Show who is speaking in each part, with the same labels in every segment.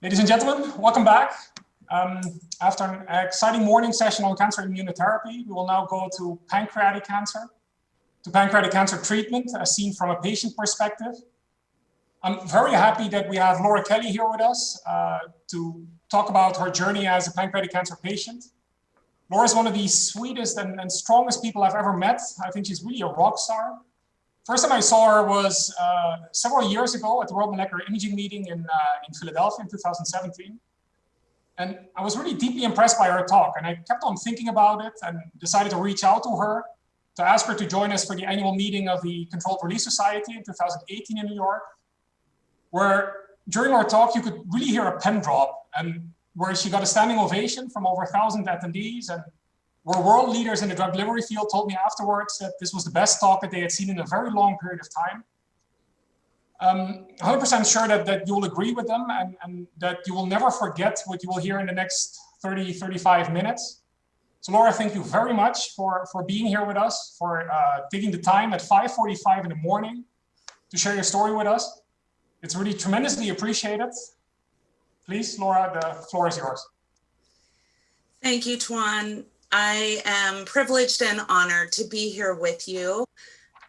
Speaker 1: Ladies and gentlemen, welcome back. After an exciting morning session on cancer immunotherapy, we will now go to pancreatic cancer treatment as seen from a patient perspective. I'm very happy that we have Lora Kelly here with us to talk about her journey as a pancreatic cancer patient. Lora is one of the sweetest and strongest people I've ever met. I think she's really a rock star. First time I saw her was several years ago at the World Molecular Imaging meeting in Philadelphia in 2017. And I was really deeply impressed by her talk, and I kept on thinking about it and decided to reach out to her to ask her to join us for the annual meeting of the Controlled Release Society in 2018 in New York, where during her talk you could really hear a pen drop, and where she got a standing ovation from over 1,000 attendees, and where world leaders in the drug delivery field told me afterwards that this was the best talk that they had seen in a very long period of time. 100% sure that you will agree with them and that you will never forget what you will hear in the next 30, 35 minutes. So Lora, thank you very much for being here with us, for taking the time at 5:45 in the morning to share your story with us. It's really tremendously appreciated. Please, Lora, the floor is yours.
Speaker 2: Thank you, Twan. I am privileged and honored to be here with you.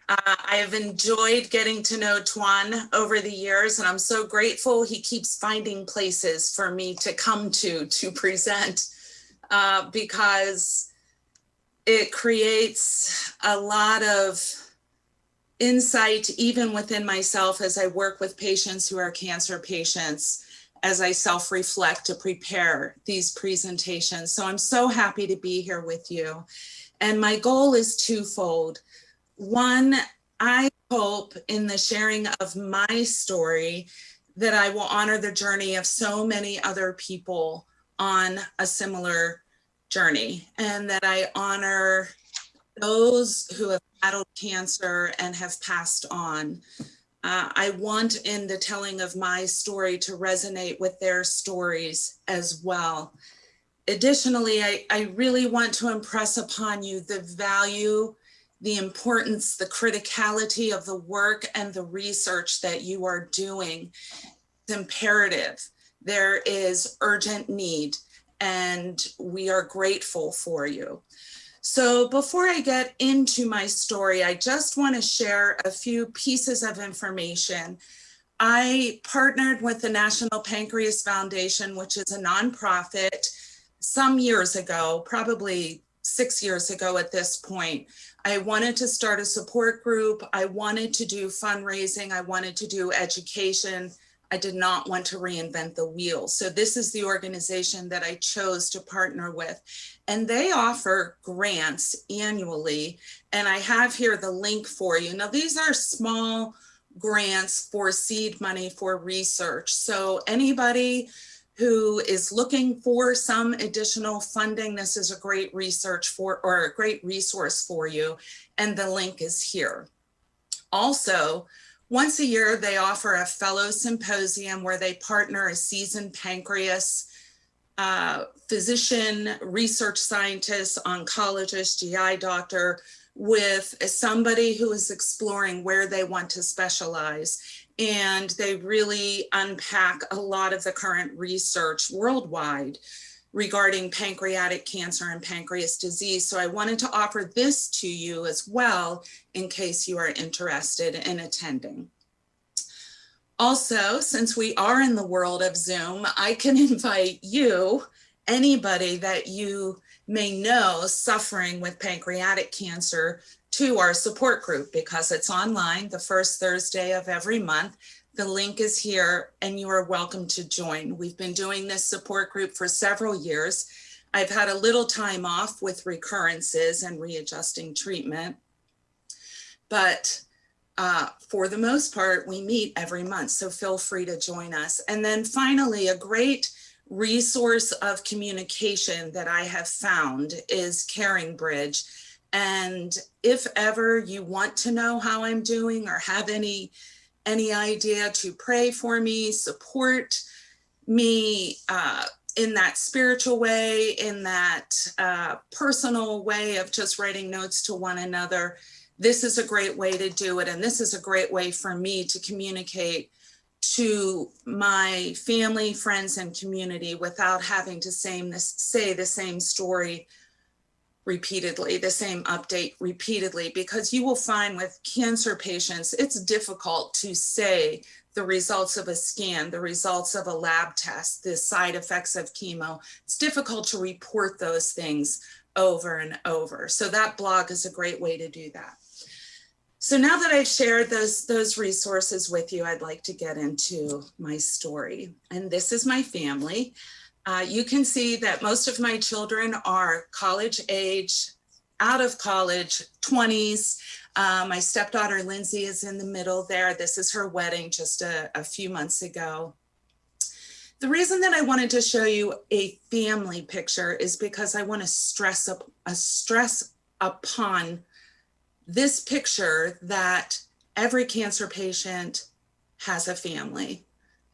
Speaker 2: I have enjoyed getting to know Twan over the years, and I'm so grateful he keeps finding places for me to come to present because it creates a lot of insight even within myself as I work with patients who are cancer patients, as I self-reflect to prepare these presentations. So I'm so happy to be here with you. And my goal is twofold. One, I hope in the sharing of my story that I will honor the journey of so many other people on a similar journey, and that I honor those who have battled cancer and have passed on. I want in the telling of my story to resonate with their stories as well. Additionally, I really want to impress upon you the value, the importance, the criticality of the work and the research that you are doing. It's imperative. There is urgent need, and we are grateful for you. So before I get into my story, I just want to share a few pieces of information. I partnered with the National Pancreas Foundation, which is a nonprofit, some years ago, probably 6 years ago at this point. I wanted to start a support group. I wanted to do fundraising. I wanted to do education. I did not want to reinvent the wheel. So this is the organization that I chose to partner with. And they offer grants annually. And I have here the link for you. Now, these are small grants for seed money for research. So anybody who is looking for some additional funding, this is a great research for, or a great resource for you. And the link is here. Also, once a year, they offer a fellow symposium where they partner a seasoned pancreas physician, research scientist, oncologist, GI doctor with somebody who is exploring where they want to specialize. And they really unpack a lot of the current research worldwide regarding pancreatic cancer and pancreas disease. So I wanted to offer this to you as well in case you are interested in attending. Also, since we are in the world of Zoom, I can invite you, anybody that you may know suffering with pancreatic cancer, to our support group because it's online the first Thursday of every month. The link is here and you are welcome to join. We've been doing this support group for several years. I've had a little time off with recurrences and readjusting treatment, but for the most part, we meet every month, so feel free to join us. And then finally, a great resource of communication that I have found is Caring Bridge. And if ever you want to know how I'm doing or have any idea to pray for me, support me in that spiritual way, in that personal way of just writing notes to one another, this is a great way to do it. And this is a great way for me to communicate to my family, friends, and community without having to say the same story repeatedly, the same update repeatedly, because you will find with cancer patients, it's difficult to say the results of a scan, the results of a lab test, the side effects of chemo. It's difficult to report those things over and over. So that blog is a great way to do that. So now that I've shared those resources with you, I'd like to get into my story. And this is my family. You can see that most of my children are college age, out of college, 20s. My stepdaughter, Lindsay, is in the middle there. This is her wedding just a few months ago. The reason that I wanted to show you a family picture is because I want to stress upon this picture that every cancer patient has a family.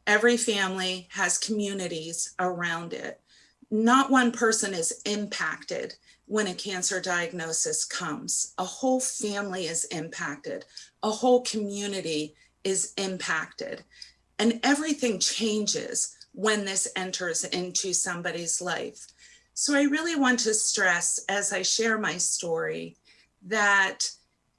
Speaker 2: Every family has communities around it. Not one person is impacted when a cancer diagnosis comes. A whole family is impacted. A whole community is impacted. And everything changes when this enters into somebody's life. So I really want to stress, as I share my story, that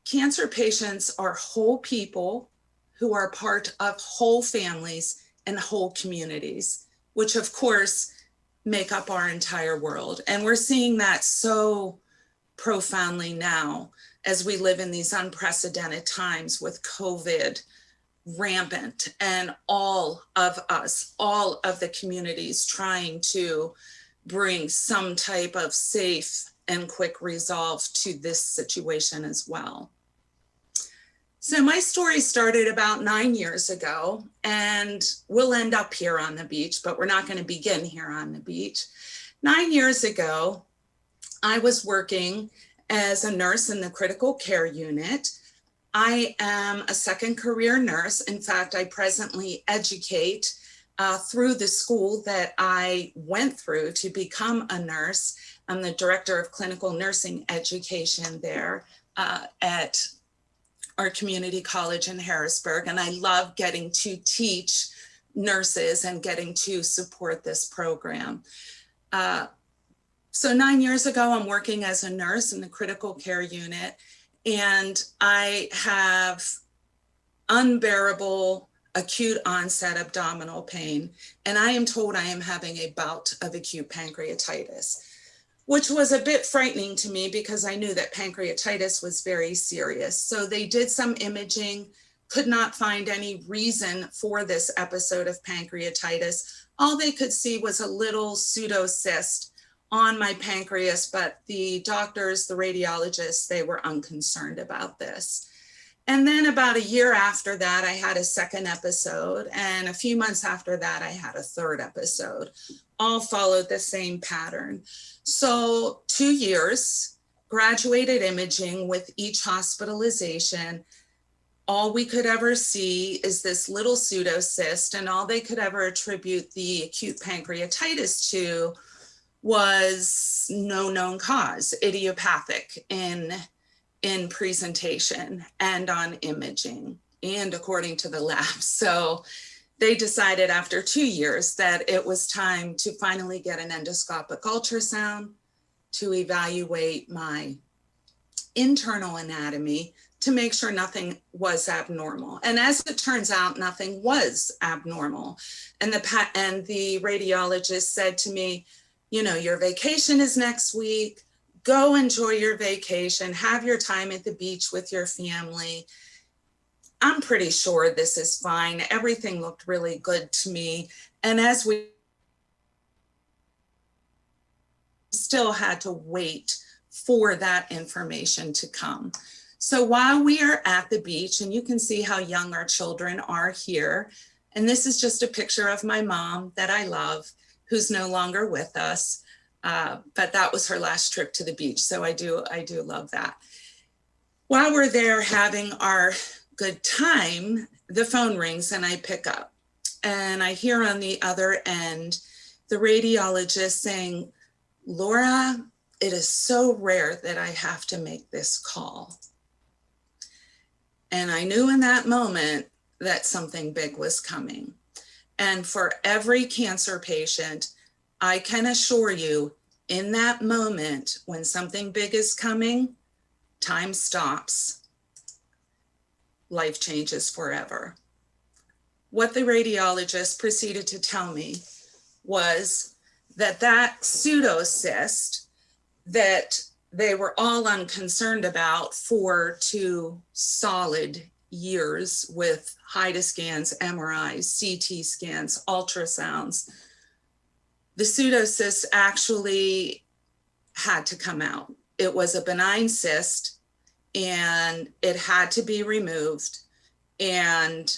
Speaker 2: cancer patients are whole people who are part of whole families and whole communities, which of course make up our entire world. And we're seeing that so profoundly now as we live in these unprecedented times with COVID rampant and all of us, all of the communities trying to bring some type of safe and quick resolve to this situation as well. So my story started about 9 years ago, and we'll end up here on the beach, but we're not going to begin here on the beach. 9 years ago, I was working as a nurse in the critical care unit. I am a second career nurse. In fact, I presently educate through the school that I went through to become a nurse. I'm the director of clinical nursing education there at our community college in Harrisburg. And I love getting to teach nurses and getting to support this program. So 9 years ago, I'm working as a nurse in the critical care unit, and I have unbearable acute onset abdominal pain. And I am told I am having a bout of acute pancreatitis, which was a bit frightening to me because I knew that pancreatitis was very serious. So they did some imaging, could not find any reason for this episode of pancreatitis. All they could see was a little pseudocyst on my pancreas, but the doctors, the radiologists, they were unconcerned about this. And then about a year after that, I had a second episode, and a few months after that, I had a third episode. All followed the same pattern. So 2 years, graduated imaging with each hospitalization. All we could ever see is this little pseudocyst, and all they could ever attribute the acute pancreatitis to was no known cause, idiopathic in presentation and on imaging and according to the lab. So they decided after 2 years that it was time to finally get an endoscopic ultrasound to evaluate my internal anatomy to make sure nothing was abnormal. And as it turns out, nothing was abnormal. And the radiologist said to me, you know, your vacation is next week. Go enjoy your vacation, have your time at the beach with your family. I'm pretty sure this is fine. Everything looked really good to me. And as we still had to wait for that information to come. So while we are at the beach, and you can see how young our children are here, and this is just a picture of my mom that I love, who's no longer with us. But that was her last trip to the beach. So I do love that. While we're there having our good time, the phone rings and I pick up. And I hear on the other end, the radiologist saying, Laura, it is so rare that I have to make this call. And I knew in that moment that something big was coming. And for every cancer patient, I can assure you, in that moment when something big is coming, time stops. Life changes forever. What the radiologist proceeded to tell me was that that pseudocyst that they were all unconcerned about for 2 solid years with HIDA scans, MRIs, CT scans, ultrasounds, the pseudocyst actually had to come out. It was a benign cyst and it had to be removed. And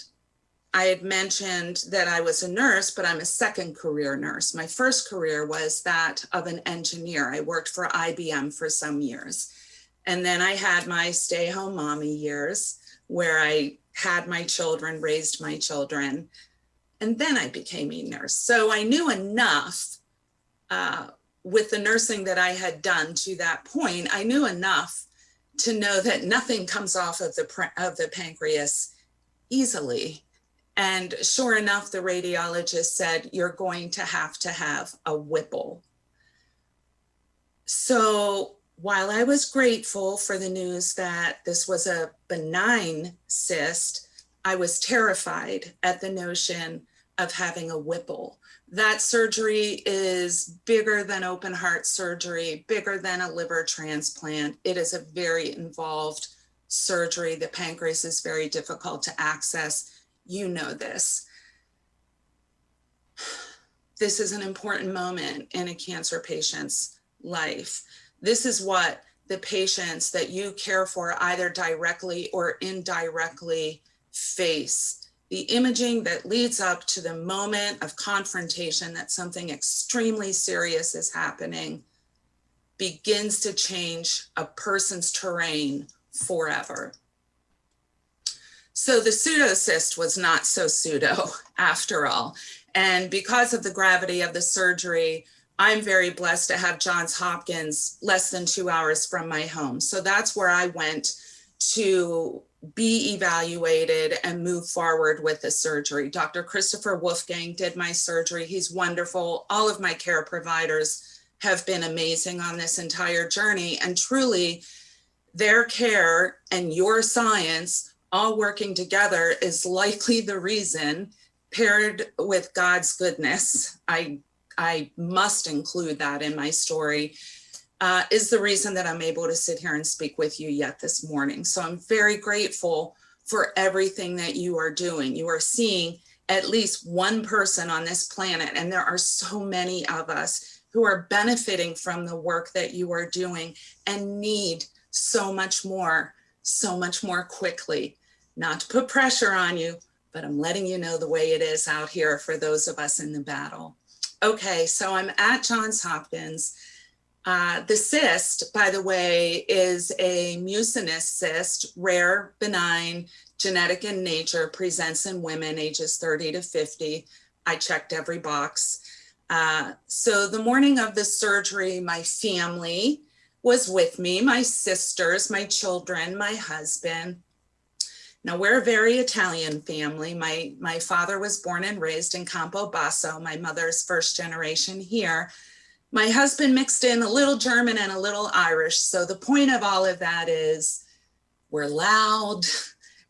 Speaker 2: I had mentioned that I was a nurse, but I'm a second career nurse. My first career was that of an engineer. I worked for IBM for some years. And then I had my stay-home mommy years where I had my children, raised my children, and then I became a nurse. So I knew enough with the nursing that I had done to that point. I knew enough to know that nothing comes off of the pancreas easily. And sure enough, the radiologist said, you're going to have a Whipple. So while I was grateful for the news that this was a benign cyst, I was terrified at the notion of having a Whipple. That surgery is bigger than open heart surgery, bigger than a liver transplant. It is a very involved surgery. The pancreas is very difficult to access. You know this. This is an important moment in a cancer patient's life. This is what the patients that you care for either directly or indirectly face. The imaging that leads up to the moment of confrontation that something extremely serious is happening begins to change a person's terrain forever. So the pseudocyst was not so pseudo after all. And because of the gravity of the surgery, I'm very blessed to have Johns Hopkins less than 2 hours from my home. So that's where I went to be evaluated and move forward with the surgery. Dr. Christopher Wolfgang did my surgery. He's wonderful. All of my care providers have been amazing on this entire journey. And truly, their care and your science all working together is likely the reason, paired with God's goodness, I must include that in my story, is the reason that I'm able to sit here and speak with you yet this morning. So I'm very grateful for everything that you are doing. You are seeing at least one person on this planet, and there are so many of us who are benefiting from the work that you are doing and need so much more quickly. Not to put pressure on you, but I'm letting you know the way it is out here for those of us in the battle. Okay, so I'm at Johns Hopkins. The cyst, by the way, is a mucinous cyst, rare, benign, genetic in nature, presents in women ages 30 to 50. I checked every box. So the morning of the surgery, my family was with me, my sisters, my children, my husband. Now, we're a very Italian family. My father was born and raised in Campobasso. My mother's first generation here. My husband mixed in a little German and a little Irish. So the point of all of that is we're loud.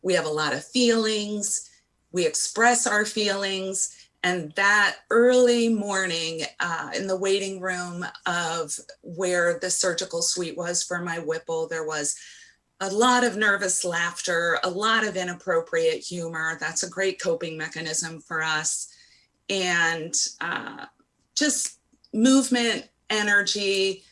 Speaker 2: We have a lot of feelings. We express our feelings. And that early morning in the waiting room of where the surgical suite was for my Whipple, there was a lot of nervous laughter, a lot of inappropriate humor. That's a great coping mechanism for us. And just movement, energy,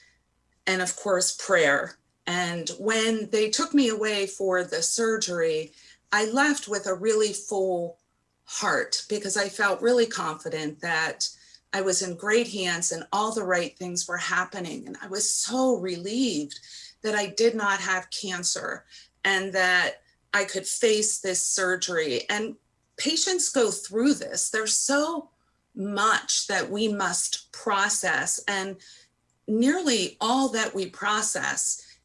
Speaker 2: and of course, prayer. And when they took me away for the surgery, I left with a really full heart because I felt really confident that I was in great hands and all the right things were happening. And I was so relieved that I did not have cancer and that I could face this surgery. And patients go through this. There's so much that we must process, and nearly all that we process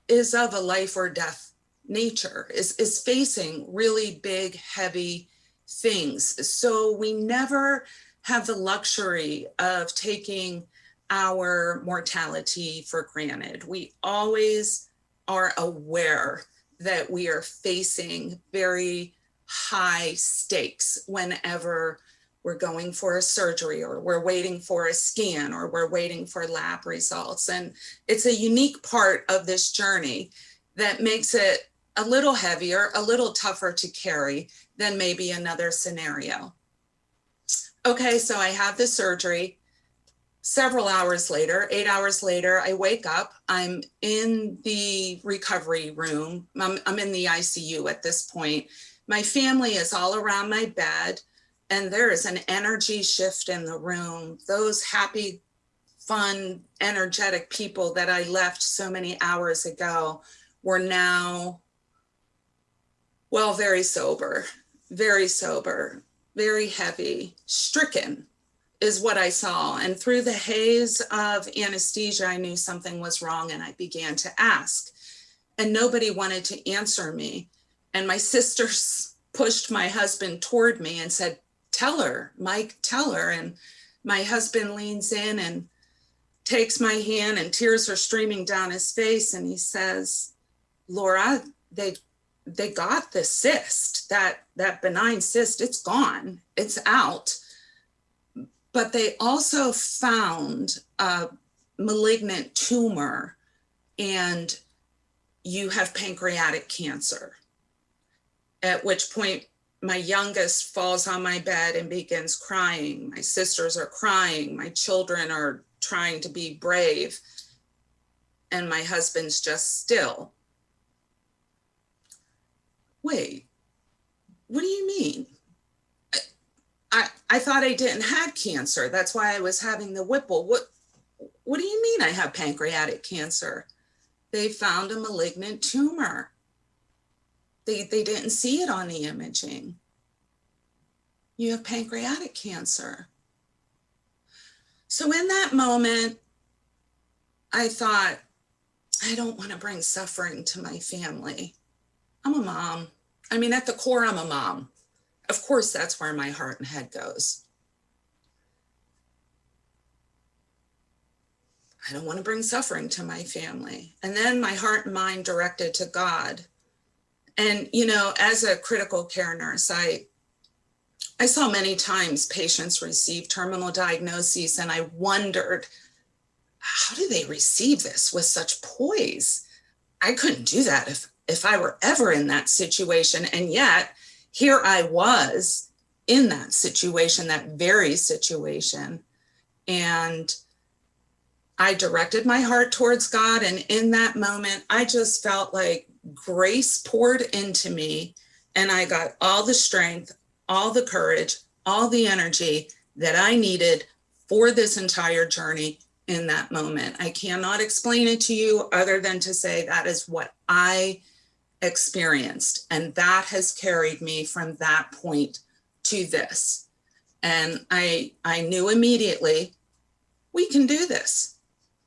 Speaker 2: is of a life or death nature, is facing really big, heavy things. So we never have the luxury of taking our mortality for granted. We always are aware that we are facing very high stakes whenever we're going for a surgery, or we're waiting for a scan, or we're waiting for lab results. And it's a unique part of this journey that makes it a little heavier, a little tougher to carry than maybe another scenario. Okay, so I have the surgery. Several hours later, 8 hours later, I wake up. I'm in the recovery room. I'm in the ICU at this point. My family is all around my bed, and there is an energy shift in the room. Those happy, fun, energetic people that I left so many hours ago were now, well, very sober, very heavy, stricken is what I saw. And through the haze of anesthesia, I knew something was wrong, and I began to ask. And nobody wanted to answer me. And my sisters pushed my husband toward me and said, "Tell her, Mike, tell her." And my husband leans in and takes my hand, and tears are streaming down his face. And he says, "Lora, they got the cyst, that benign cyst, it's gone, it's out. But they also found a malignant tumor, and you have pancreatic cancer." At which point my youngest falls on my bed and begins crying. My sisters are crying. My children are trying to be brave. And my husband's just still. Wait, what do you mean? I thought I didn't have cancer. That's why I was having the Whipple. What do you mean I have pancreatic cancer? They found a malignant tumor. They didn't see it on the imaging. You have pancreatic cancer. So in that moment, I thought, I don't want to bring suffering to my family. I'm a mom. I mean, at the core, I'm a mom. Of course, that's where my heart and head goes. I don't want to bring suffering to my family. And then my heart and mind directed to God. And, you know, as a critical care nurse, I saw many times patients receive terminal diagnoses, and I wondered, how do they receive this with such poise? I couldn't do that if I were ever in that situation. And yet, here I was in that situation, that very situation. And I directed my heart towards God. And in that moment, I just felt like grace poured into me, and I got all the strength, all the courage, all the energy that I needed for this entire journey in that moment. I cannot explain it to you other than to say that is what I experienced, and that has carried me from that point to this. And I knew immediately, we can do this.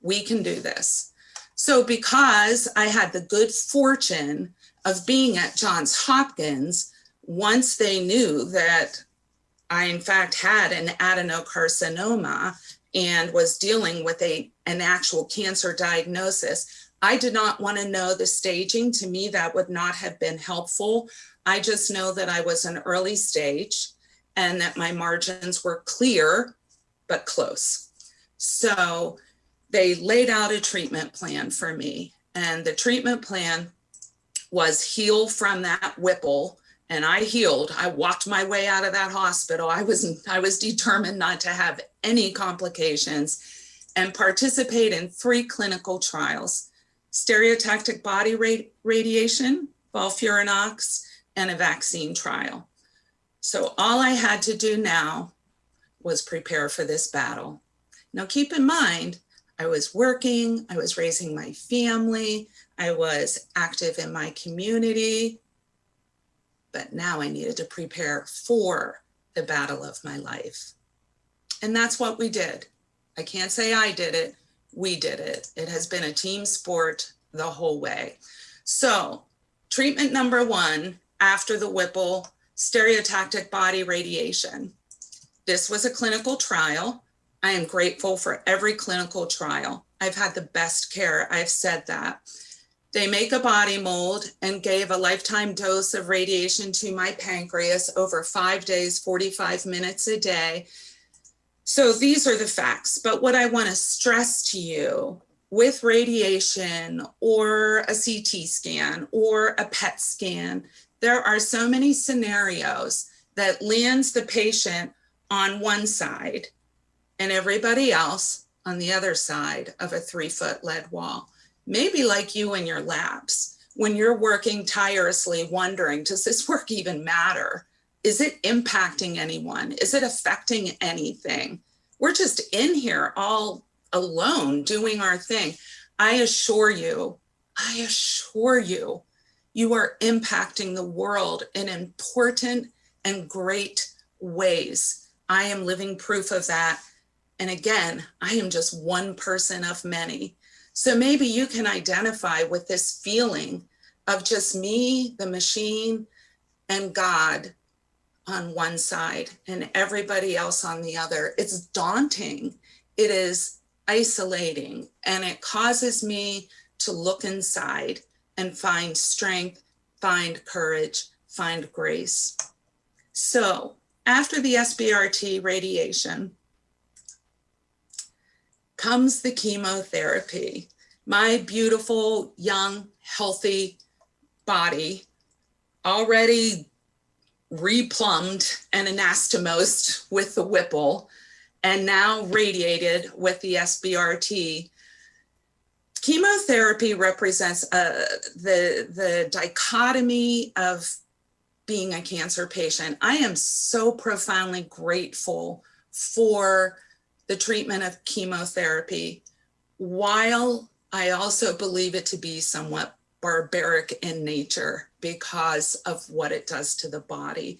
Speaker 2: We can do this. So because I had the good fortune of being at Johns Hopkins, once they knew that I in fact had an adenocarcinoma and was dealing with an actual cancer diagnosis, I did not want to know the staging. To me, that would not have been helpful. I just know that I was an early stage and that my margins were clear, but close. So they laid out a treatment plan for me. And the treatment plan was heal from that Whipple. And I healed. I walked my way out of that hospital. I was determined not to have any complications, and participate in 3 clinical trials: stereotactic body radiation, FOLFIRINOX, and a vaccine trial. So all I had to do now was prepare for this battle. Now keep in mind, I was working, I was raising my family, I was active in my community, but now I needed to prepare for the battle of my life. And that's what we did. I can't say I did it, we did it. It has been a team sport the whole way. So Treatment number 1 after the Whipple, stereotactic body radiation. This was a clinical trial. I am grateful for every clinical trial. I've had the best care, I've said that. They make a body mold and gave a lifetime dose of radiation to my pancreas over 5 days, 45 minutes a day. So these are the facts. But what I want to stress to you, with radiation or a CT scan or a PET scan, there are so many scenarios that lands the patient on one side and everybody else on the other side of a 3-foot lead wall. Maybe like you in your labs, when you're working tirelessly wondering, does this work even matter? Is it impacting anyone? Is it affecting anything? We're just in here all alone doing our thing. I assure you, you are impacting the world in important and great ways. I am living proof of that. And again, I am just one person of many. So maybe you can identify with this feeling of just me, the machine, and God on one side and everybody else on the other. It's daunting. It is isolating, and it causes me to look inside and find strength, find courage, find grace. So after the SBRT radiation comes the chemotherapy. My beautiful, young, healthy body, already replumbed and anastomosed with the Whipple, and now radiated with the SBRT. Chemotherapy represents the dichotomy of being a cancer patient. I am so profoundly grateful for the treatment of chemotherapy, while I also believe it to be somewhat barbaric in nature because of what it does to the body.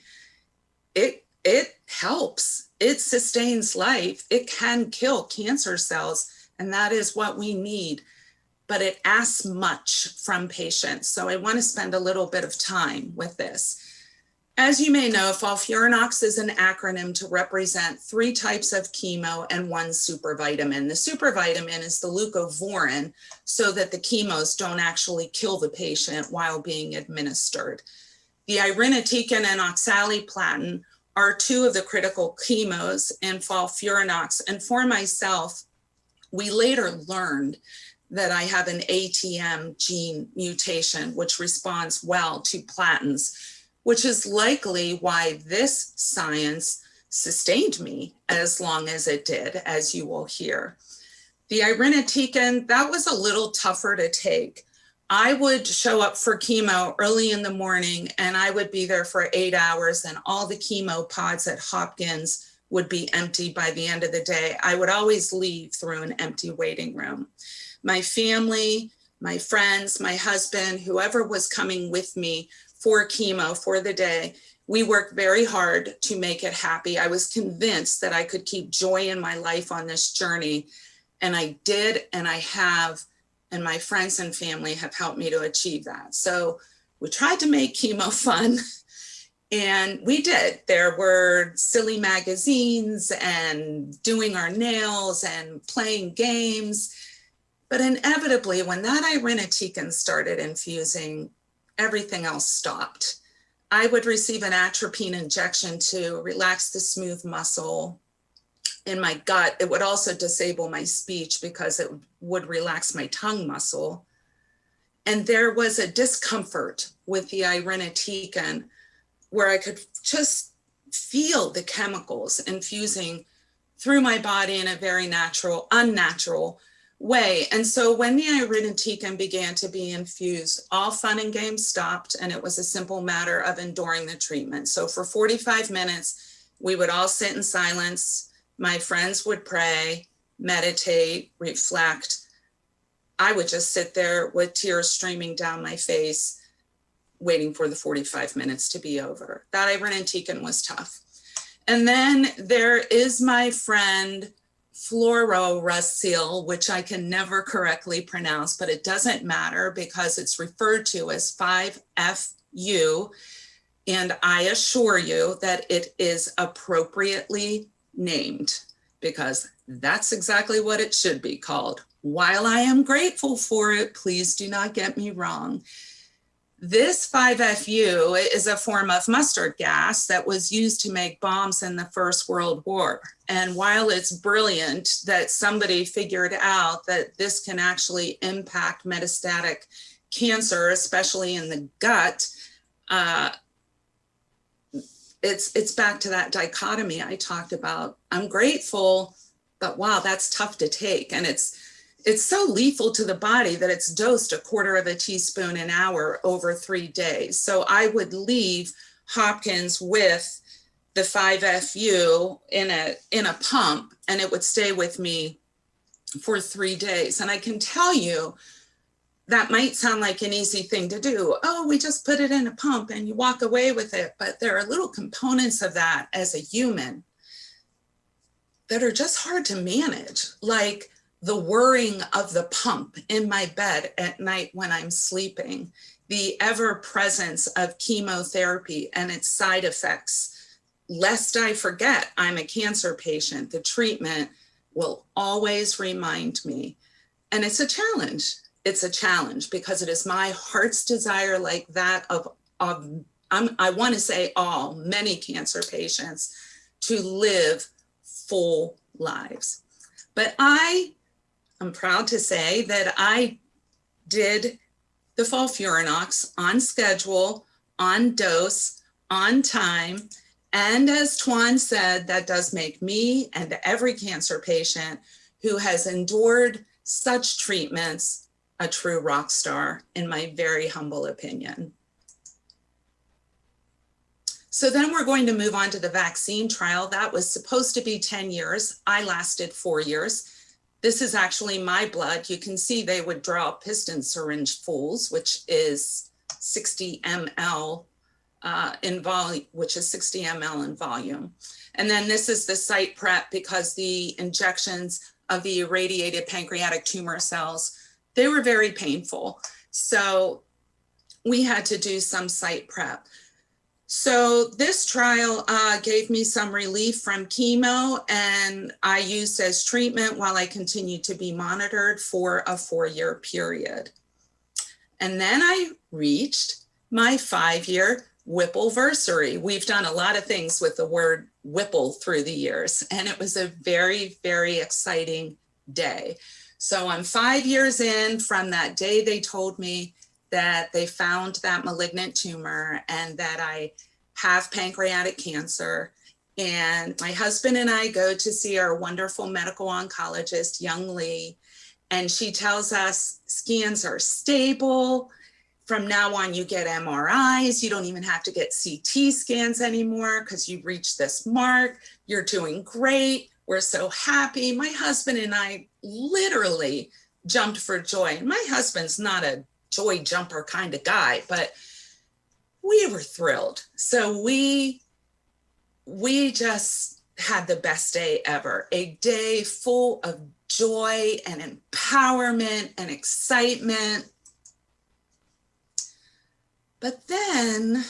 Speaker 2: It helps, it sustains life, it can kill cancer cells, and that is what we need, but it asks much from patients. So I want to spend a little bit of time with this. As you may know, FOLFIRINOX is an acronym to represent 3 types of chemo and 1 supervitamin. The supervitamin is the leucovorin, so that the chemos don't actually kill the patient while being administered. The irinotecan and oxaliplatin are 2 of the critical chemos in FOLFIRINOX. And for myself, we later learned that I have an ATM gene mutation, which responds well to platins, which is likely why this science sustained me as long as it did, as you will hear. The irinotecan, that was a little tougher to take. I would show up for chemo early in the morning and I would be there for 8 hours, and all the chemo pods at Hopkins would be empty by the end of the day. I would always leave through an empty waiting room. My family, my friends, my husband, whoever was coming with me for chemo for the day, we worked very hard to make it happy. I was convinced that I could keep joy in my life on this journey. And I did, and I have, and my friends and family have helped me to achieve that. So we tried to make chemo fun, and we did. There were silly magazines and doing our nails and playing games. But inevitably, when that irinotecan started infusing, everything else stopped. I would receive an atropine injection to relax the smooth muscle in my gut. It would also disable my speech because it would relax my tongue muscle. And there was a discomfort with the irinotecan where I could just feel the chemicals infusing through my body in a very unnatural way. And so when the irinotecan began to be infused, all fun and games stopped, and it was a simple matter of enduring the treatment. So for 45 minutes, we would all sit in silence. My friends would pray, meditate, reflect. I would just sit there with tears streaming down my face, waiting for the 45 minutes to be over. That irinotecan was tough. And then there is my friend fluorouracil, which I can never correctly pronounce, but it doesn't matter because it's referred to as 5FU. And I assure you that it is appropriately named because that's exactly what it should be called. While I am grateful for it, please do not get me wrong. This 5FU is a form of mustard gas that was used to make bombs in the First World War. And while it's brilliant that somebody figured out that this can actually impact metastatic cancer, especially in the gut, it's back to that dichotomy I talked about. I'm grateful, but wow, that's tough to take. And it's so lethal to the body that it's dosed 1/4 teaspoon an hour over 3 days. So I would leave Hopkins with the 5FU in a pump, and it would stay with me for 3 days. And I can tell you, that might sound like an easy thing to do. Oh, we just put it in a pump and you walk away with it. But there are little components of that as a human that are just hard to manage, like the whirring of the pump in my bed at night when I'm sleeping, the ever presence of chemotherapy and its side effects. Lest I forget, I'm a cancer patient. The treatment will always remind me. And it's a challenge. It's a challenge because it is my heart's desire, like that of I want to say many cancer patients, to live full lives. But I'm proud to say that I did the FOLFIRINOX on schedule, on dose, on time. And as Twan said, that does make me and every cancer patient who has endured such treatments a true rock star, in my very humble opinion. So then we're going to move on to the vaccine trial. That was supposed to be 10 years. I lasted 4 years. This is actually my blood. You can see they would draw piston syringe fulls, which is 60 ml in volume, in volume. And then this is the site prep because the injections of the irradiated pancreatic tumor cells, they were very painful. So we had to do some site prep. So this trial gave me some relief from chemo, and I used as treatment while I continued to be monitored for a 4-year period. And then I reached my 5-year Whippleversary. We've done a lot of things with the word Whipple through the years, and it was a very, very exciting day. So I'm 5 years in from that day they told me that they found that malignant tumor and that I have pancreatic cancer. And my husband and I go to see our wonderful medical oncologist, Young Lee, and she tells us scans are stable. From now on, you get MRIs. You don't even have to get CT scans anymore because you've reached this mark. You're doing great. We're so happy. My husband and I literally jumped for joy. And my husband's not a joy jumper kind of guy, but we were thrilled. So we just had the best day ever, a day full of joy and empowerment and excitement. But then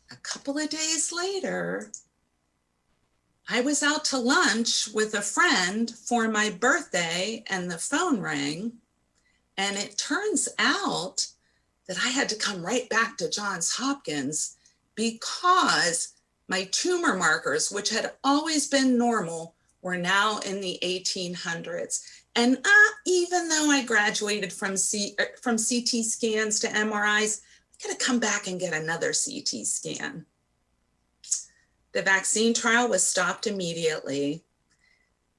Speaker 2: a couple of days later, I was out to lunch with a friend for my birthday and the phone rang. And it turns out that I had to come right back to Johns Hopkins because my tumor markers, which had always been normal, were now in the 1800s. And even though I graduated from CT scans to MRIs, I got to come back and get another CT scan. The vaccine trial was stopped immediately.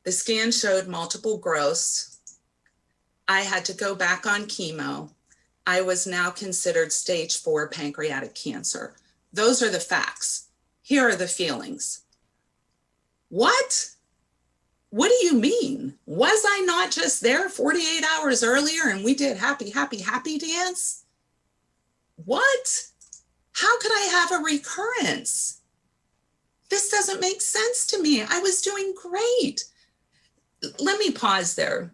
Speaker 2: The scan showed multiple growths. I had to go back on chemo. I was now considered stage 4 pancreatic cancer. Those are the facts. Here are the feelings. What? What do you mean? Was I not just there 48 hours earlier and we did happy, happy, happy dance? What? How could I have a recurrence? This doesn't make sense to me. I was doing great. let me pause there.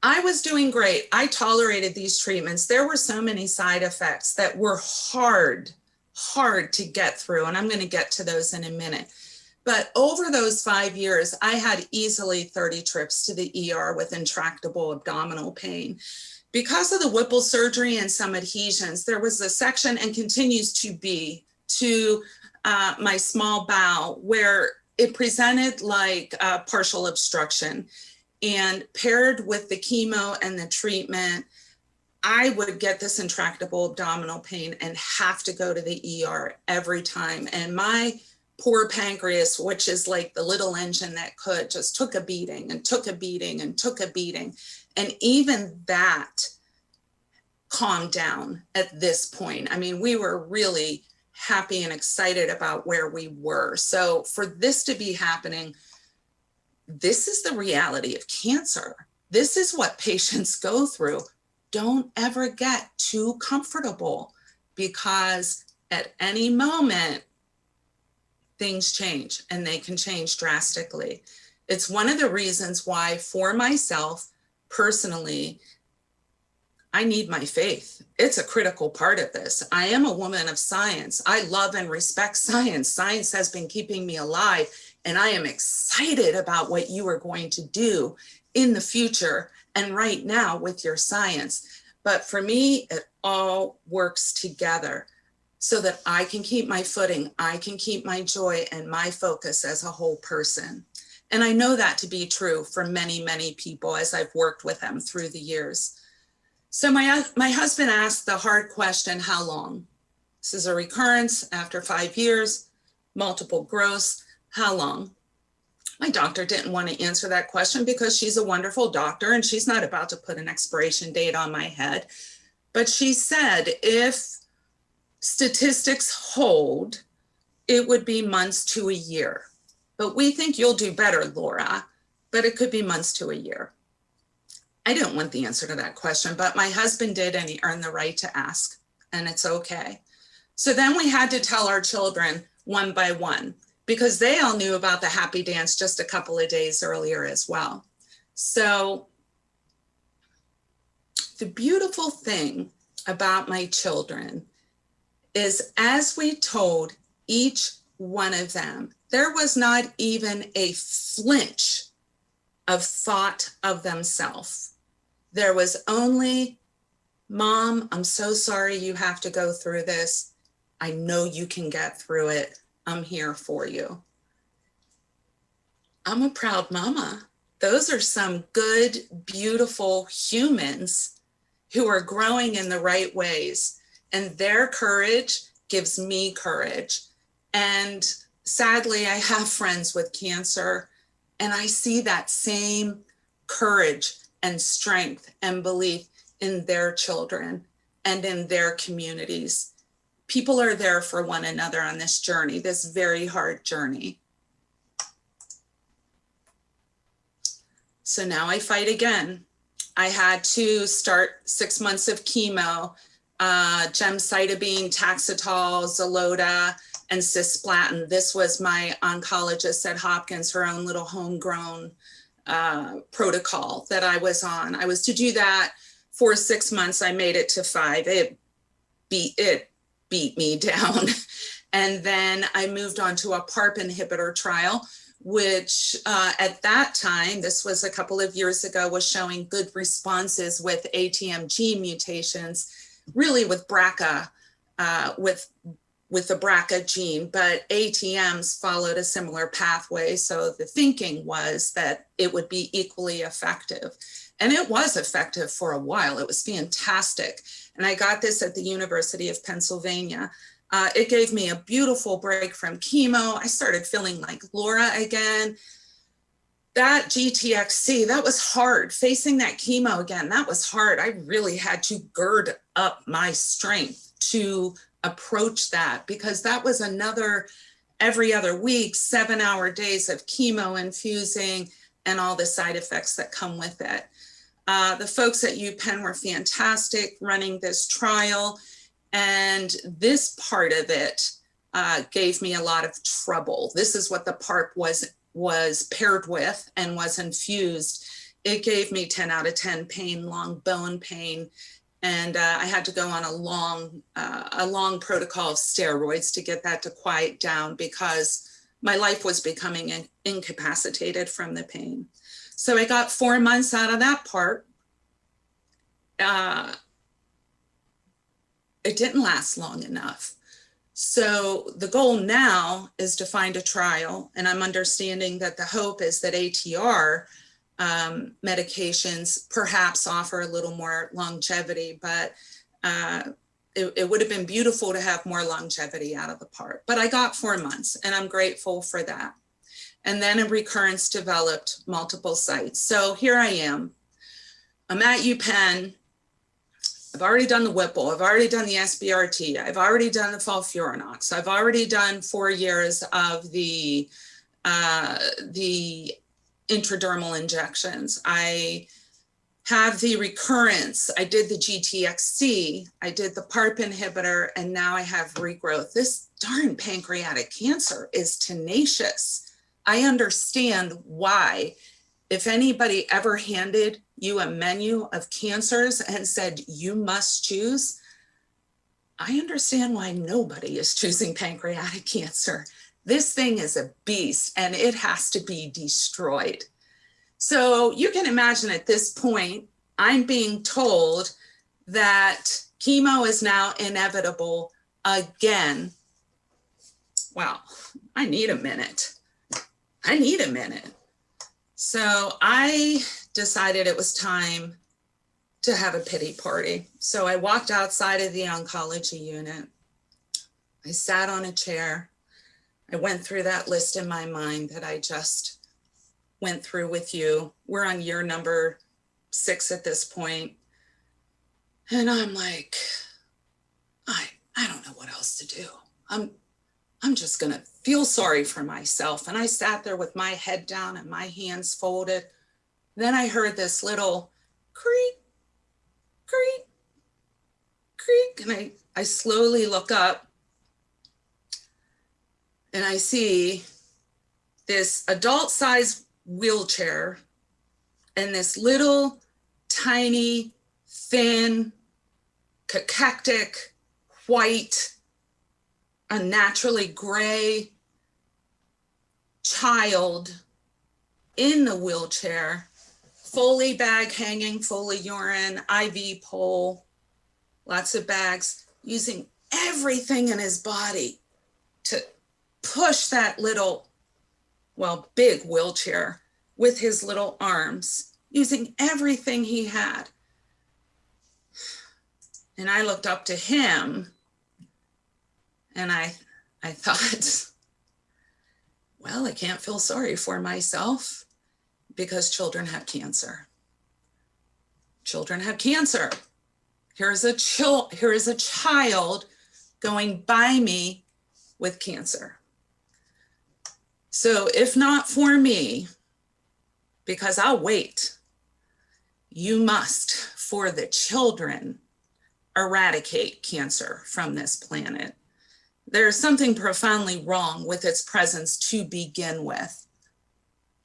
Speaker 2: I was doing great. I tolerated these treatments. There were so many side effects that were hard to get through. And I'm going to get to those in a minute. But over those 5 years, I had easily 30 trips to the ER with intractable abdominal pain. Because of the Whipple surgery and some adhesions, there was a section, and continues to be, to my small bowel where it presented like partial obstruction. And paired with the chemo and the treatment, I would get this intractable abdominal pain and have to go to the ER every time. And my poor pancreas, which is like the little engine that could, just took a beating and took a beating and took a beating. And even that calmed down at this point. I mean, we were really happy and excited about where we were. So for this to be happening, this is the reality of cancer. This is what patients go through. Don't ever get too comfortable, because at any moment, things change, and they can change drastically. It's one of the reasons why, for myself personally, I need my faith. It's a critical part of this. I am a woman of science. I love and respect science. Science has been keeping me alive, and I am excited about what you are going to do in the future and right now with your science. But for me, it all works together so that I can keep my footing, I can keep my joy and my focus as a whole person. And I know that to be true for many, many people as I've worked with them through the years. So my husband asked the hard question, how long? This is a recurrence after 5 years, multiple growths, how long? My doctor didn't want to answer that question because she's a wonderful doctor and she's not about to put an expiration date on my head. But she said, if statistics hold, it would be months to a year. But we think you'll do better, Lora, but it could be months to a year. I didn't want the answer to that question, but my husband did, and he earned the right to ask, and it's okay. So then we had to tell our children one by one, because they all knew about the happy dance just a couple of days earlier as well. So the beautiful thing about my children is, as we told each one of them, there was not even a flinch of thought of themselves. There was only, Mom, I'm so sorry you have to go through this. I know you can get through it. I'm here for you. I'm a proud mama. Those are some good, beautiful humans who are growing in the right ways, and their courage gives me courage. And sadly, I have friends with cancer, and I see that same courage and strength and belief in their children and in their communities. People are there for one another on this journey, this very hard journey. So now I fight again. I had to start 6 months of chemo, gemcitabine, Taxetol, Xeloda, and cisplatin. This was my oncologist at Hopkins, her own little homegrown protocol that I was on. I was to do that for 6 months. I made it to 5. It beat me down. And then I moved on to a PARP inhibitor trial, which at that time, this was a couple of years ago, was showing good responses with ATM gene mutations, really with BRCA, with the BRCA gene, but ATMs followed a similar pathway. So the thinking was that it would be equally effective. And it was effective for a while. It was fantastic. And I got this at the University of Pennsylvania. It gave me a beautiful break from chemo. I started feeling like Lora again. That GTXC, that was hard. Facing that chemo again, that was hard. I really had to gird up my strength to approach that, because that was another every other week, 7-hour days of chemo infusing and all the side effects that come with it. The folks at UPenn were fantastic running this trial, and this part of it gave me a lot of trouble. This is what the PARP was was paired with and was infused, it gave me 10 out of 10 pain, long bone pain. And I had to go on a long protocol of steroids to get that to quiet down because my life was becoming incapacitated from the pain. So I got 4 months out of that part. It didn't last long enough. So the goal now is to find a trial, and I'm understanding that the hope is that ATR medications perhaps offer a little more longevity, but it would have been beautiful to have more longevity out of the part. But I got 4 months, and I'm grateful for that. And then a recurrence developed multiple sites. So here I am. I'm at UPenn. I've already done the Whipple. I've already done the SBRT. I've already done the Fulfurinox. I've already done 4 years of the intradermal injections. I have the recurrence. I did the GTXC. I did the PARP inhibitor, and now I have regrowth. This darn pancreatic cancer is tenacious. I understand why. If anybody ever handed you a menu of cancers and said, you must choose, I understand why nobody is choosing pancreatic cancer. This thing is a beast and it has to be destroyed. So you can imagine at this point, I'm being told that chemo is now inevitable again. Wow, I need a minute. So I decided it was time to have a pity party. So I walked outside of the oncology unit. I sat on a chair. I went through that list in my mind that I just went through with you. We're on year number 6 at this point. And I'm like, I don't know what else to do. I'm just gonna feel sorry for myself. And I sat there with my head down and my hands folded. Then I heard this little creak, creak, creak. And I slowly look up and I see this adult-sized wheelchair and this little tiny, thin, cachectic, white, unnaturally gray child in the wheelchair, Foley bag hanging, Foley urine, IV pole, lots of bags, using everything in his body to push that little, well, big wheelchair with his little arms, using everything he had. And I looked up to him and I thought, well, I can't feel sorry for myself because children have cancer. Children have cancer. Here is a child going by me with cancer. So if not for me, because I'll wait, you must, for the children, eradicate cancer from this planet. There's something profoundly wrong with its presence to begin with.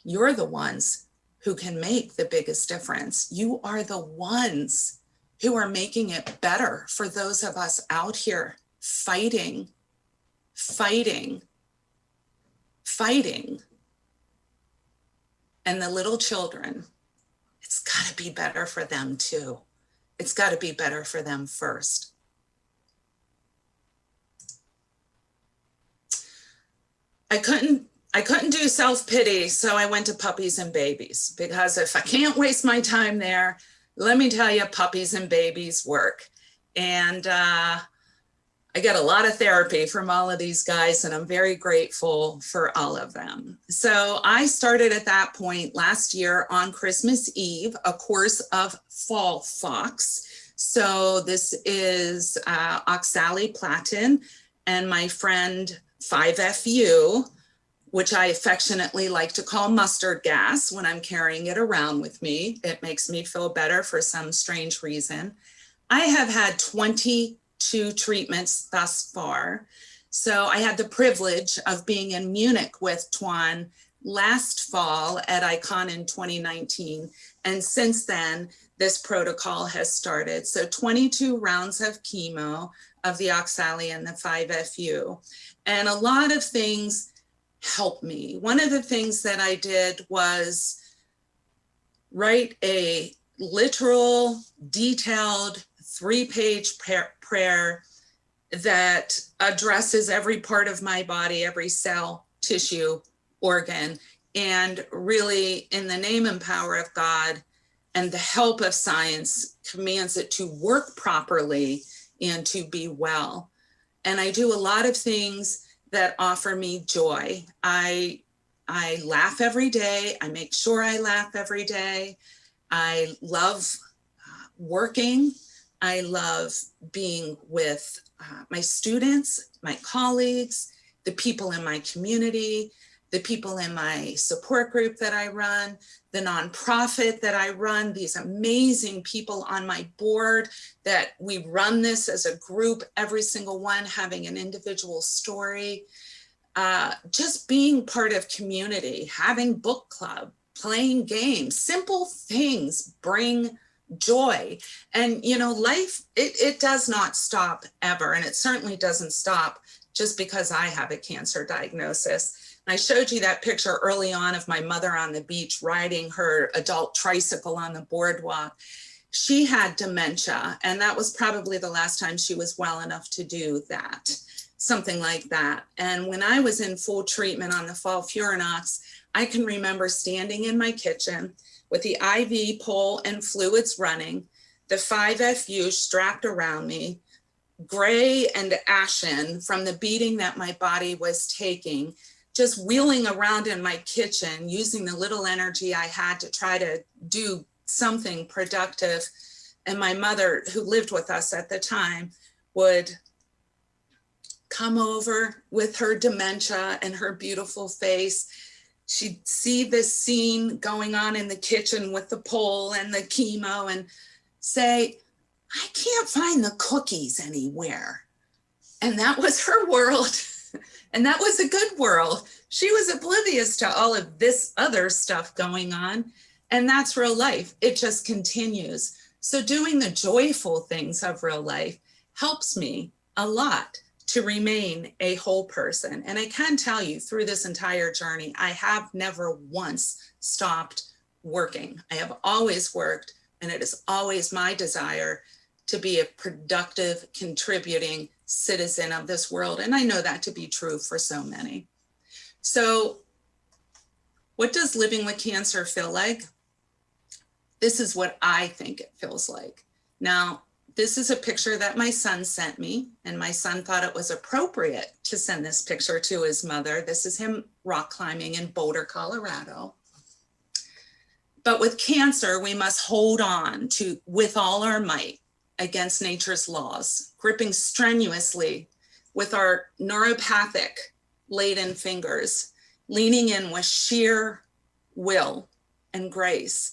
Speaker 2: You're the ones who can make the biggest difference. You are the ones who are making it better for those of us out here fighting. And the little children, it's gotta be better for them too. It's gotta be better for them first. I couldn't do self-pity, so I went to puppies and babies, because if I can't waste my time there, let me tell you, puppies and babies work. And I get a lot of therapy from all of these guys, and I'm very grateful for all of them. So I started at that point last year on Christmas Eve, a course of Fall Fox. So this is oxaliplatin and my friend 5FU, which I affectionately like to call mustard gas when I'm carrying it around with me. It makes me feel better for some strange reason. I have had 22 treatments thus far. So I had the privilege of being in Munich with Twan last fall at Icon in 2019. And since then, this protocol has started. So 22 rounds of chemo of the oxali and the 5-FU. And a lot of things helped me. One of the things that I did was write a literal, detailed 3-page prayer that addresses every part of my body, every cell, tissue, organ, and really, in the name and power of God and the help of science, commands it to work properly and to be well. And I do a lot of things that offer me joy. I laugh every day. I make sure I laugh every day. I love working. I love being with my students, my colleagues, the people in my community, the people in my support group that I run, the nonprofit that I run, these amazing people on my board that we run this as a group, every single one having an individual story. Just being part of community, having book club, playing games, simple things bring joy. And, you know, life, it does not stop ever. And it certainly doesn't stop just because I have a cancer diagnosis. And I showed you that picture early on of my mother on the beach riding her adult tricycle on the boardwalk. She had dementia, and that was probably the last time she was well enough to do that, something like that. And when I was in full treatment on the fall Furanox, I can remember standing in my kitchen with the IV pole and fluids running, the 5-FU strapped around me, gray and ashen from the beating that my body was taking, just wheeling around in my kitchen, using the little energy I had to try to do something productive. And my mother, who lived with us at the time, would come over with her dementia and her beautiful face. She'd see this scene going on in the kitchen with the pole and the chemo and say, I can't find the cookies anywhere. And that was her world. And that was a good world. She was oblivious to all of this other stuff going on. And that's real life. It just continues. So doing the joyful things of real life helps me a lot to remain a whole person. And I can tell you through this entire journey, I have never once stopped working. I have always worked, and it is always my desire to be a productive, contributing citizen of this world. And I know that to be true for so many. So what does living with cancer feel like? This is what I think it feels like. Now, this is a picture that my son sent me, and my son thought it was appropriate to send this picture to his mother. This is him rock climbing in Boulder, Colorado. But with cancer, we must hold on to, with all our might, against nature's laws, gripping strenuously with our neuropathic laden fingers, leaning in with sheer will and grace,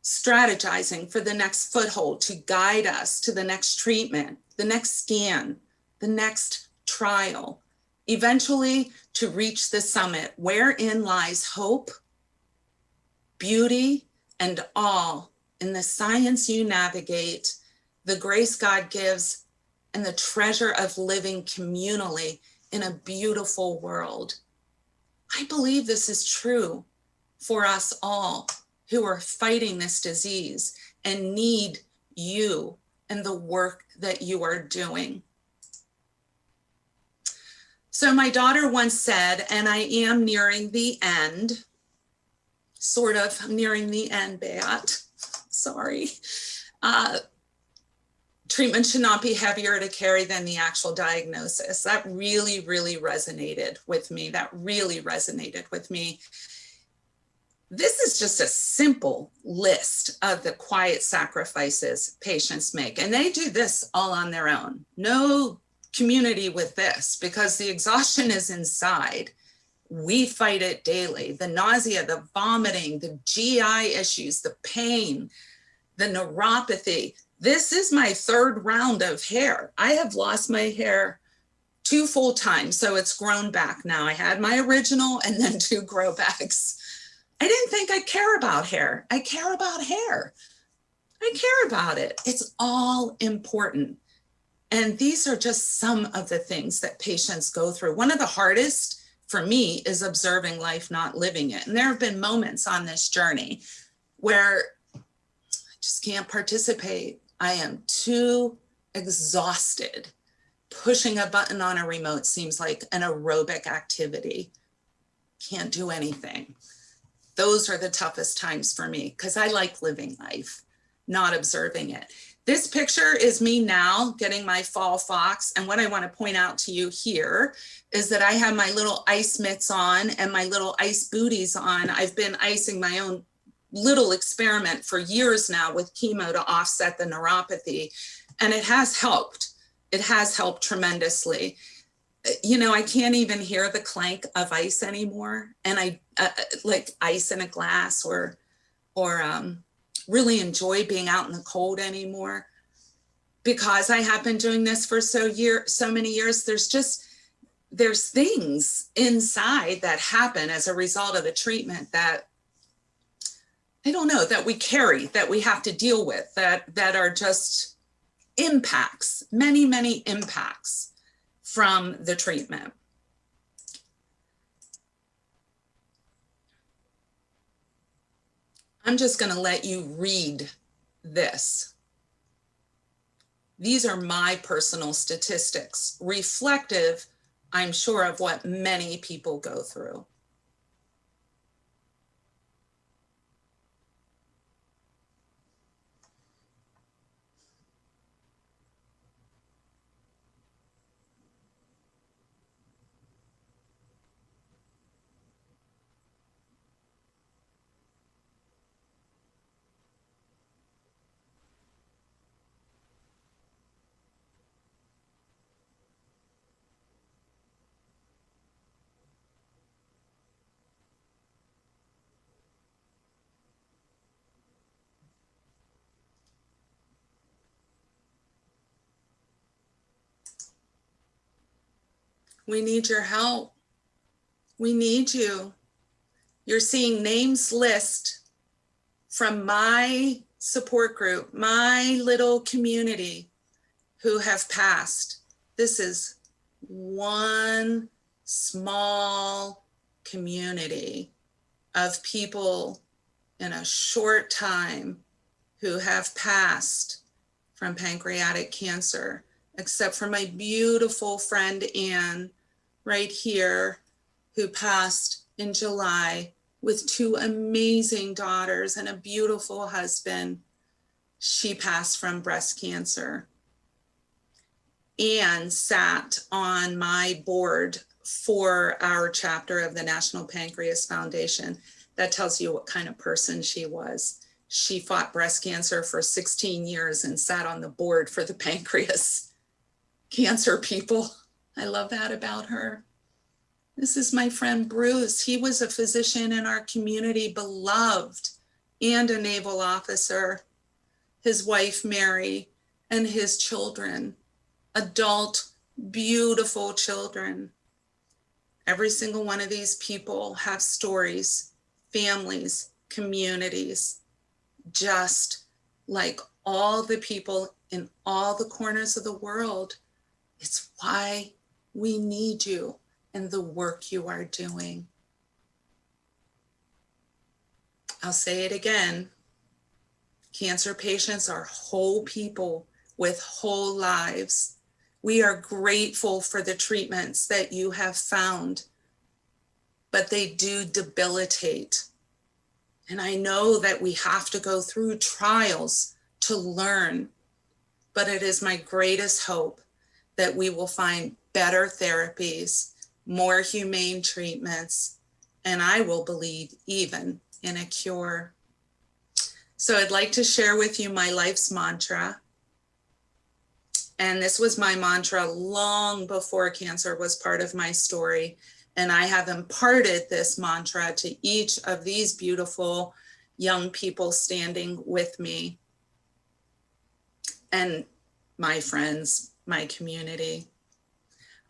Speaker 2: strategizing for the next foothold to guide us to the next treatment, the next scan, the next trial, eventually to reach the summit wherein lies hope, beauty, and all in the science you navigate, the grace God gives, and the treasure of living communally in a beautiful world. I believe this is true for us all who are fighting this disease and need you and the work that you are doing. So my daughter once said, and I am nearing the end, sort of nearing the end, Beat, sorry. Treatment should not be heavier to carry than the actual diagnosis. That really, really resonated with me. This is just a simple list of the quiet sacrifices patients make. And they do this all on their own. No community with this, because the exhaustion is inside. We fight it daily. The nausea, the vomiting, the GI issues, the pain, the neuropathy. This is my third round of hair. I have lost my hair 2 full-time, so it's grown back now. I had my original and then 2 grow backs. I didn't think I'd care about hair. I care about hair. I care about it. It's all important. And these are just some of the things that patients go through. One of the hardest for me is observing life, not living it. And there have been moments on this journey where I just can't participate. I am too exhausted. Pushing a button on a remote seems like an aerobic activity. Can't do anything. Those are the toughest times for me because I like living life, not observing it. This picture is me now getting my fall fox. And what I want to point out to you here is that I have my little ice mitts on and my little ice booties on. I've been icing my own little experiment for years now with chemo to offset the neuropathy. And it has helped. It has helped tremendously. You know, I can't even hear the clank of ice anymore. And I like ice in a glass or really enjoy being out in the cold anymore. Because I have been doing this for so many years, there's things inside that happen as a result of the treatment that, I don't know, that we carry, that we have to deal with, that are just impacts, many, many impacts from the treatment. I'm just going to let you read this. These are my personal statistics, reflective, I'm sure, of what many people go through. We need your help. We need you. You're seeing names list from my support group, my little community who have passed. This is one small community of people in a short time who have passed from pancreatic cancer, except for my beautiful friend Anne right here, who passed in July with 2 amazing daughters and a beautiful husband. She passed from breast cancer. Anne sat on my board for our chapter of the National Pancreas Foundation. That tells you what kind of person she was. She fought breast cancer for 16 years and sat on the board for the pancreas cancer people. I love that about her. This is my friend Bruce. He was a physician in our community, beloved, and a naval officer. His wife, Mary, and his children, adult, beautiful children. Every single one of these people have stories, families, communities, just like all the people in all the corners of the world. It's why we need you and the work you are doing. I'll say it again. Cancer patients are whole people with whole lives. We are grateful for the treatments that you have found, but they do debilitate. And I know that we have to go through trials to learn, but it is my greatest hope that we will find better therapies, more humane treatments, and I will believe even in a cure. So I'd like to share with you my life's mantra. And this was my mantra long before cancer was part of my story. And I have imparted this mantra to each of these beautiful young people standing with me and my friends, my community.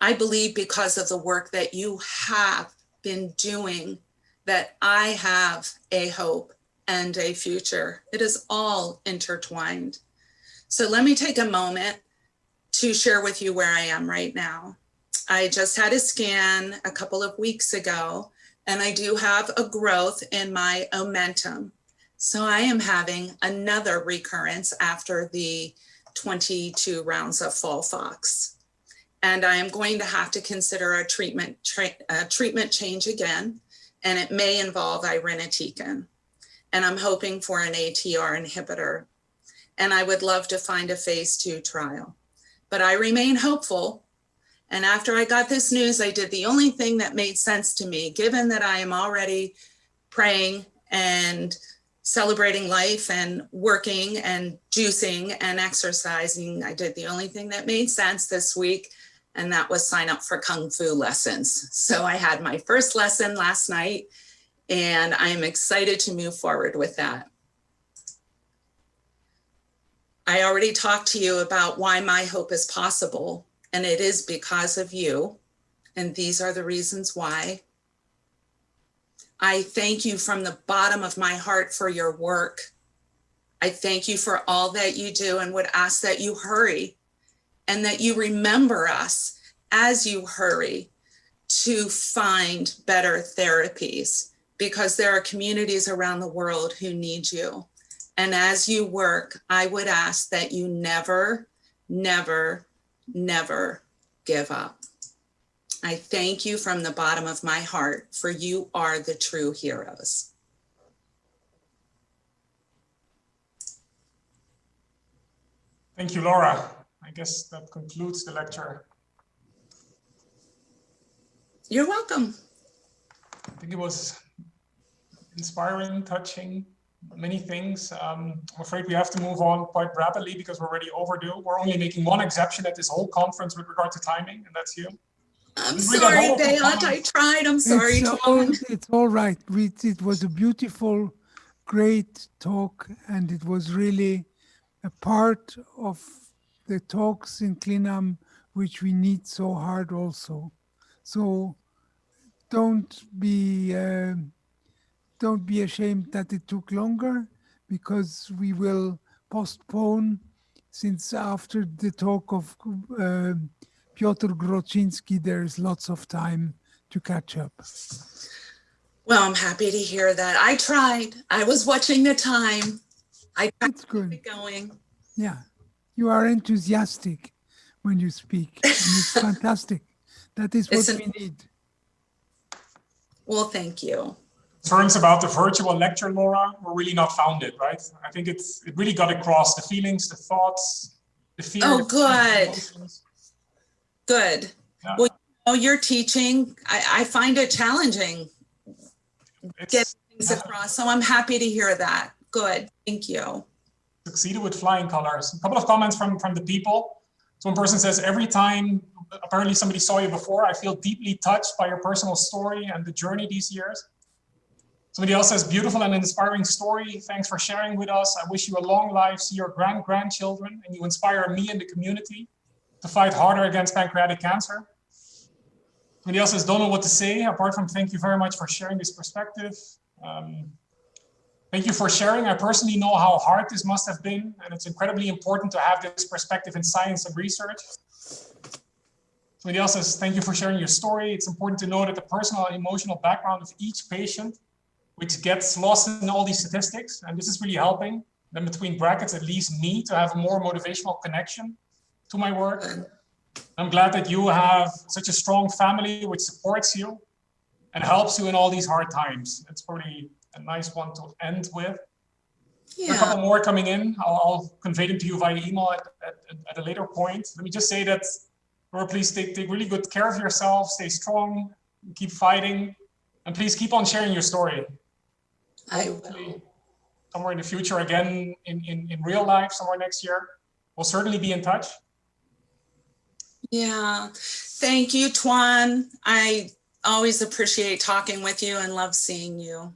Speaker 2: I believe because of the work that you have been doing, that I have a hope and a future. It is all intertwined. So let me take a moment to share with you where I am right now. I just had a scan a couple of weeks ago, and I do have a growth in my omentum. So I am having another recurrence after the 22 rounds of FOLFOX. And I am going to have to consider a treatment change again, and it may involve irinotecan. And I'm hoping for an ATR inhibitor. And I would love to find a phase 2 trial. But I remain hopeful. And after I got this news, I did the only thing that made sense to me, given that I am already praying and celebrating life and working and juicing and exercising. I did the only thing that made sense this week, and that was sign up for Kung Fu lessons. So I had my first lesson last night, and I'm excited to move forward with that. I already talked to you about why my hope is possible, and it is because of you. And these are the reasons why. I thank you from the bottom of my heart for your work. I thank you for all that you do, and would ask that you hurry and that you remember us as you hurry to find better therapies, because there are communities around the world who need you. And as you work, I would ask that you never, never, never give up. I thank you from the bottom of my heart, for you are the true heroes.
Speaker 1: Thank you, Laura. I guess that concludes the lecture.
Speaker 2: You're welcome.
Speaker 1: I think it was inspiring, touching, many things. I'm afraid we have to move on quite rapidly because we're already overdue. We're only making one exception at this whole conference with regard to timing, and that's you.
Speaker 2: I'm sorry, Beat. I tried. I'm sorry, Twan.
Speaker 3: It's all right. It was a beautiful, great talk, and it was really a part of the talks in Clinam, which we need so hard also. So don't be ashamed that it took longer, because we will postpone, since after the talk of Piotr Groczynski, there's lots of time to catch up.
Speaker 2: Well, I'm happy to hear that. I tried. I was watching the time. I tried to keep it going.
Speaker 3: Yeah, you are enthusiastic when you speak, and it's fantastic. That is what we need.
Speaker 2: Well, thank you.
Speaker 1: Concerns about the virtual lecture, Laura, were really not founded, right? I think it really got across the feelings, the thoughts, the fear.
Speaker 2: Oh, good. Good.
Speaker 1: Yeah.
Speaker 2: Well, you know, your teaching, I find it challenging getting things across. So I'm happy to hear that. Good. Thank you.
Speaker 1: Succeeded with flying colors. A couple of comments from the people. So one person says, every time apparently somebody saw you before, I feel deeply touched by your personal story and the journey these years. Somebody else says, beautiful and inspiring story. Thanks for sharing with us. I wish you a long life, see your grandchildren, and you inspire me and the community to fight harder against pancreatic cancer. Somebody else says, don't know what to say, apart from thank you very much for sharing this perspective. Thank you for sharing. I personally know how hard this must have been, and it's incredibly important to have this perspective in science and research. Somebody else says, thank you for sharing your story. It's important to know that the personal and emotional background of each patient, which gets lost in all these statistics, and this is really helping, then between brackets, at least me, to have a more motivational connection to my work. I'm glad that you have such a strong family which supports you and helps you in all these hard times. It's probably a nice one to end with. Yeah. There are a couple more coming in. I'll convey them to you via email at a later point. Let me just say that, Laura, please take really good care of yourself, stay strong, keep fighting, and please keep on sharing your story.
Speaker 2: I will.
Speaker 1: Somewhere in the future, again, in real life, somewhere next year, we'll certainly be in touch.
Speaker 2: Yeah, thank you, Twan. I always appreciate talking with you and love seeing you.